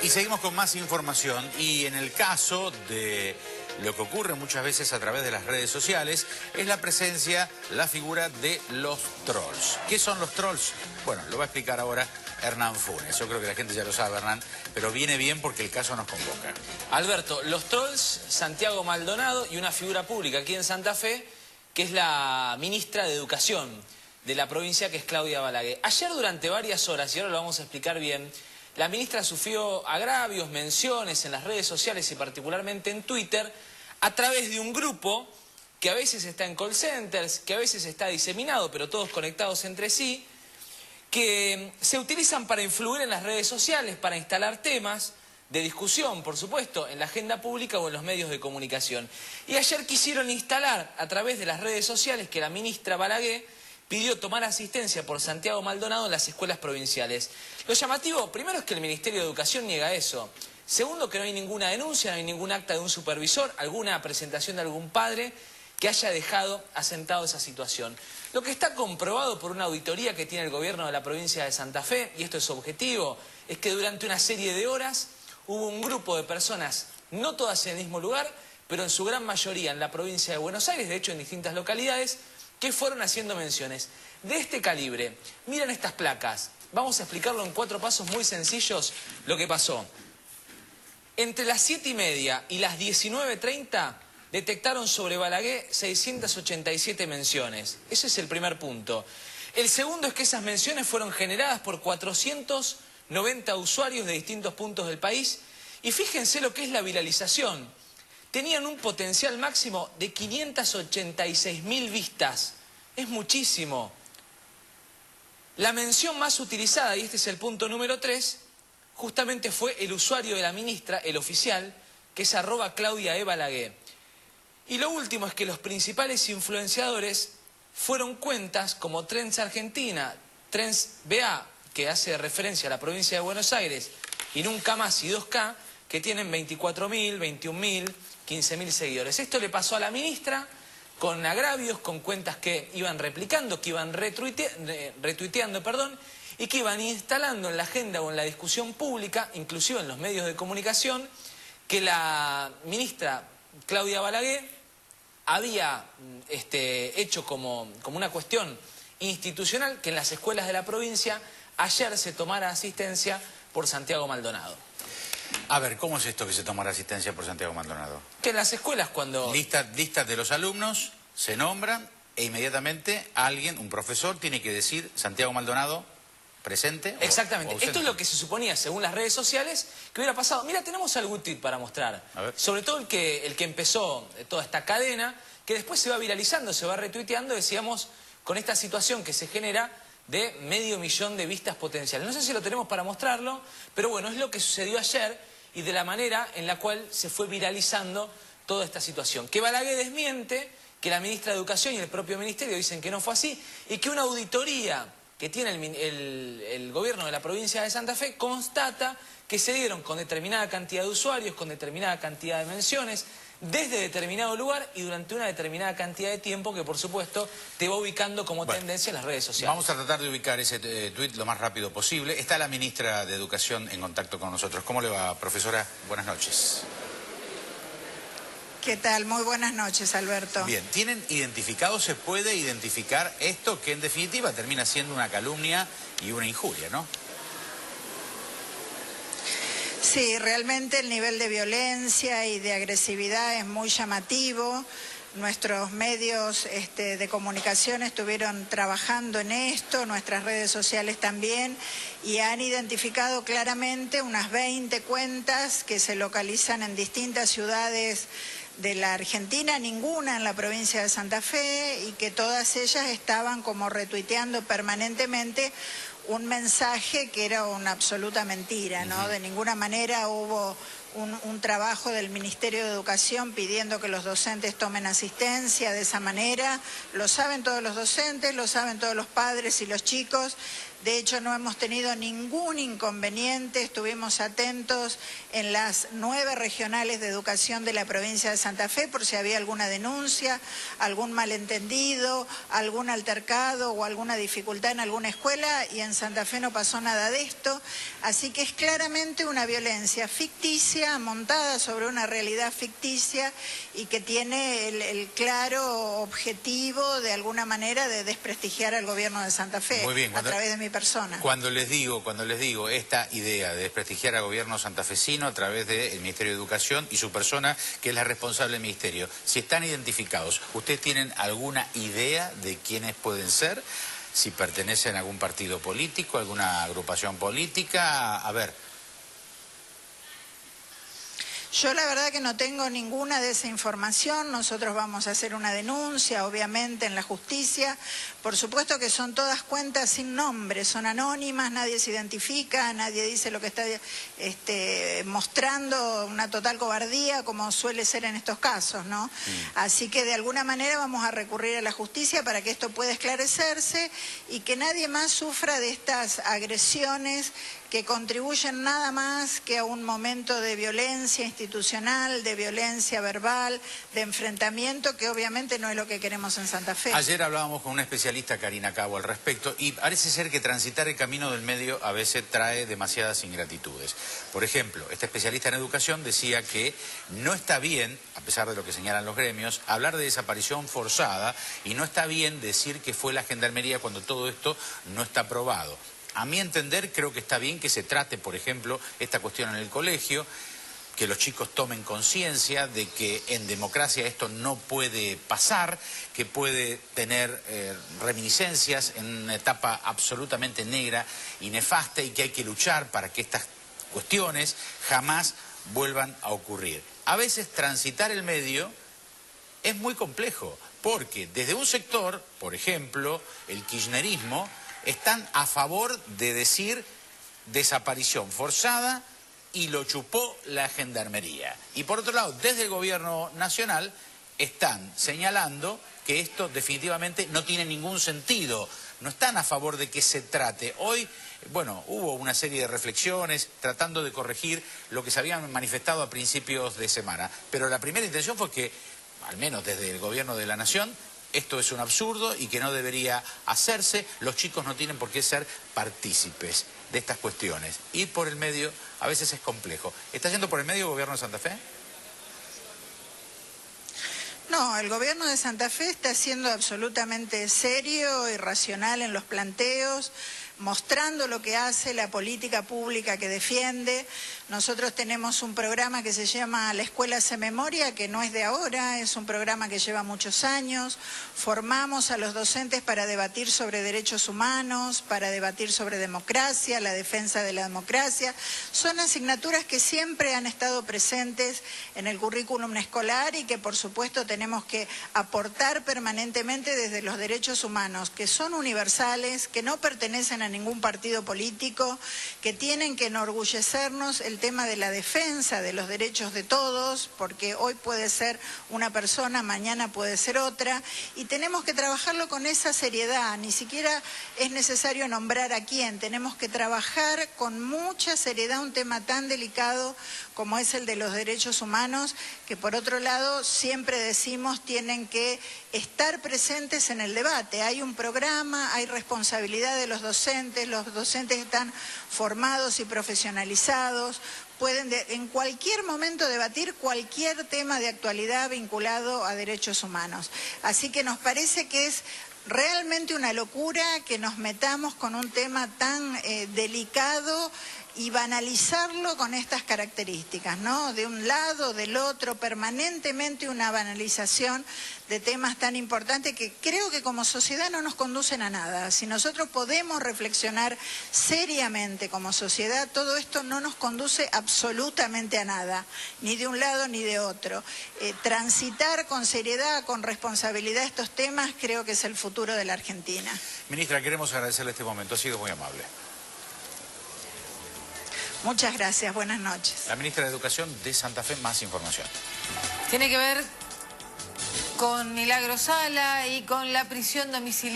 Y seguimos con más información y en el caso de lo que ocurre muchas veces a través de las redes sociales es la presencia, la figura de los trolls. ¿Qué son los trolls? Bueno, lo va a explicar ahora Hernán Funes. Yo creo que la gente ya lo sabe, Hernán, pero viene bien porque el caso nos convoca. Alberto, los trolls, Santiago Maldonado y una figura pública aquí en Santa Fe, que es la ministra de Educación de la provincia, que es Claudia Balaguer. Ayer durante varias horas, y ahora lo vamos a explicar bien, la ministra sufrió agravios, menciones en las redes sociales y particularmente en Twitter, a través de un grupo que a veces está en call centers, que a veces está diseminado, pero todos conectados entre sí, que se utilizan para influir en las redes sociales, para instalar temas de discusión, por supuesto, en la agenda pública o en los medios de comunicación. Y ayer quisieron instalar a través de las redes sociales que la ministra Balaguer pidió tomar asistencia por Santiago Maldonado en las escuelas provinciales. Lo llamativo, primero, es que el Ministerio de Educación niega eso. Segundo, que no hay ninguna denuncia, no hay ningún acta de un supervisor, alguna presentación de algún padre que haya dejado asentado esa situación. Lo que está comprobado por una auditoría que tiene el gobierno de la provincia de Santa Fe, y esto es objetivo, es que durante una serie de horas hubo un grupo de personas, no todas en el mismo lugar, pero en su gran mayoría en la provincia de Buenos Aires, de hecho en distintas localidades, que fueron haciendo menciones de este calibre. Miren estas placas. Vamos a explicarlo en 4 pasos muy sencillos lo que pasó. Entre las 7:30 y las 19:30 detectaron sobre Balaguer 687 menciones. Ese es el primer punto. El segundo es que esas menciones fueron generadas por 490 usuarios de distintos puntos del país. Y fíjense lo que es la viralización. Tenían un potencial máximo de 586.000 vistas. Es muchísimo. La mención más utilizada, y este es el punto número 3, justamente fue el usuario de la ministra, el oficial, que es @Claudia E. Balaguer. Y lo último es que los principales influenciadores fueron cuentas como Trends Argentina, Trends BA, que hace referencia a la provincia de Buenos Aires, y Nunca Más y 2K, que tienen 24.000, 21.000, 15.000 seguidores. Esto le pasó a la ministra con agravios, con cuentas que iban replicando, que iban retuiteando, y que iban instalando en la agenda o en la discusión pública, inclusive en los medios de comunicación, que la ministra Claudia Balaguer había hecho como una cuestión institucional que en las escuelas de la provincia ayer se tomara asistencia por Santiago Maldonado. A ver, ¿cómo es esto que se tomará asistencia por Santiago Maldonado? Que en las escuelas cuando... Listas de los alumnos, se nombran e inmediatamente alguien, un profesor, tiene que decir Santiago Maldonado presente. Exactamente. Esto es lo que se suponía, según las redes sociales, que hubiera pasado. Mira, tenemos algún tuit para mostrar. Sobre todo el que empezó toda esta cadena, que después se va viralizando, se va retuiteando, decíamos, con esta situación que se genera de 500.000 de vistas potenciales. No sé si lo tenemos para mostrarlo, pero bueno, es lo que sucedió ayer y de la manera en la cual se fue viralizando toda esta situación. Que Balaguer desmiente, que la ministra de Educación y el propio ministerio dicen que no fue así, y que una auditoría que tiene el gobierno de la provincia de Santa Fe constata que se dieron con determinada cantidad de usuarios, con determinada cantidad de menciones, desde determinado lugar y durante una determinada cantidad de tiempo que, por supuesto, te va ubicando como tendencia en las redes sociales. Vamos a tratar de ubicar ese tuit lo más rápido posible. Está la ministra de Educación en contacto con nosotros. ¿Cómo le va, profesora? Buenas noches. ¿Qué tal? Muy buenas noches, Alberto. Bien, ¿tienen identificado, se puede identificar esto que en definitiva termina siendo una calumnia y una injuria, ¿no? Sí, realmente el nivel de violencia y de agresividad es muy llamativo. Nuestros medios de comunicación estuvieron trabajando en esto, nuestras redes sociales también, y han identificado claramente unas 20 cuentas que se localizan en distintas ciudades de la Argentina, ninguna en la provincia de Santa Fe, y que todas ellas estaban como retuiteando permanentemente un mensaje que era una absoluta mentira, ¿no? De ninguna manera hubo un trabajo del Ministerio de Educación pidiendo que los docentes tomen asistencia de esa manera. Lo saben todos los docentes, lo saben todos los padres y los chicos. De hecho, no hemos tenido ningún inconveniente, estuvimos atentos en las 9 regionales de educación de la provincia de Santa Fe por si había alguna denuncia, algún malentendido, algún altercado o alguna dificultad en alguna escuela, y en Santa Fe no pasó nada de esto. Así que es claramente una violencia ficticia, montada sobre una realidad ficticia y que tiene el claro objetivo, de alguna manera, de desprestigiar al gobierno de Santa Fe. Muy bien, a través de mi persona. Cuando les digo esta idea de desprestigiar al gobierno santafesino a través del Ministerio de Educación y su persona, que es la responsable del ministerio, si están identificados, ¿ustedes tienen alguna idea de quiénes pueden ser? Si pertenecen a algún partido político, alguna agrupación política, a ver. Yo la verdad que no tengo ninguna de esa información. Nosotros vamos a hacer una denuncia, obviamente, en la justicia. Por supuesto que son todas cuentas sin nombre, son anónimas, nadie se identifica, nadie dice lo que está mostrando, una total cobardía, como suele ser en estos casos, ¿no? Así que de alguna manera vamos a recurrir a la justicia para que esto pueda esclarecerse y que nadie más sufra de estas agresiones que contribuyen nada más que a un momento de violencia institucional, de violencia verbal, de enfrentamiento, que obviamente no es lo que queremos en Santa Fe. Ayer hablábamos con una especialista, Karina Cabo, al respecto, y parece ser que transitar el camino del medio a veces trae demasiadas ingratitudes. Por ejemplo, esta especialista en educación decía que no está bien, a pesar de lo que señalan los gremios, hablar de desaparición forzada, y no está bien decir que fue la Gendarmería cuando todo esto no está probado. A mi entender, creo que está bien que se trate, por ejemplo, esta cuestión en el colegio, que los chicos tomen conciencia de que en democracia esto no puede pasar, que puede tener reminiscencias en una etapa absolutamente negra y nefasta, y que hay que luchar para que estas cuestiones jamás vuelvan a ocurrir. A veces transitar el medio es muy complejo, porque desde un sector, por ejemplo, el kirchnerismo, están a favor de decir desaparición forzada y lo chupó la Gendarmería. Y por otro lado, desde el gobierno nacional están señalando que esto definitivamente no tiene ningún sentido. No están a favor de que se trate. Hoy, bueno, hubo una serie de reflexiones tratando de corregir lo que se habían manifestado a principios de semana. Pero la primera intención fue que, al menos desde el gobierno de la Nación, esto es un absurdo y que no debería hacerse. Los chicos no tienen por qué ser partícipes de estas cuestiones. Ir por el medio a veces es complejo. ¿Está yendo por el medio el gobierno de Santa Fe? No, el gobierno de Santa Fe está siendo absolutamente serio y racional en los planteos, mostrando lo que hace, la política pública que defiende. Nosotros tenemos un programa que se llama La Escuela Hace Memoria, que no es de ahora, es un programa que lleva muchos años. Formamos a los docentes para debatir sobre derechos humanos, para debatir sobre democracia, la defensa de la democracia. Son asignaturas que siempre han estado presentes en el currículum escolar y que, por supuesto, tenemos que aportar permanentemente desde los derechos humanos, que son universales, que no pertenecen a ningún partido político, que tienen que enorgullecernos el tema de la defensa de los derechos de todos, porque hoy puede ser una persona, mañana puede ser otra, y tenemos que trabajarlo con esa seriedad. Ni siquiera es necesario nombrar a quién, tenemos que trabajar con mucha seriedad un tema tan delicado como es el de los derechos humanos, que por otro lado siempre decimos tienen que estar presentes en el debate. Hay un programa, hay responsabilidad de los docentes están formados y profesionalizados, pueden en cualquier momento debatir cualquier tema de actualidad vinculado a derechos humanos. Así que nos parece que es realmente una locura que nos metamos con un tema tan delicado y banalizarlo con estas características, ¿no? De un lado, del otro, permanentemente una banalización de temas tan importantes que creo que como sociedad no nos conducen a nada. Si nosotros podemos reflexionar seriamente como sociedad, todo esto no nos conduce absolutamente a nada, ni de un lado ni de otro. Transitar con seriedad, con responsabilidad estos temas, creo que es el futuro de la Argentina. Ministra, queremos agradecerle este momento, ha sido muy amable. Muchas gracias, buenas noches. La ministra de Educación de Santa Fe, más información. Tiene que ver con Milagro Sala y con la prisión domiciliaria.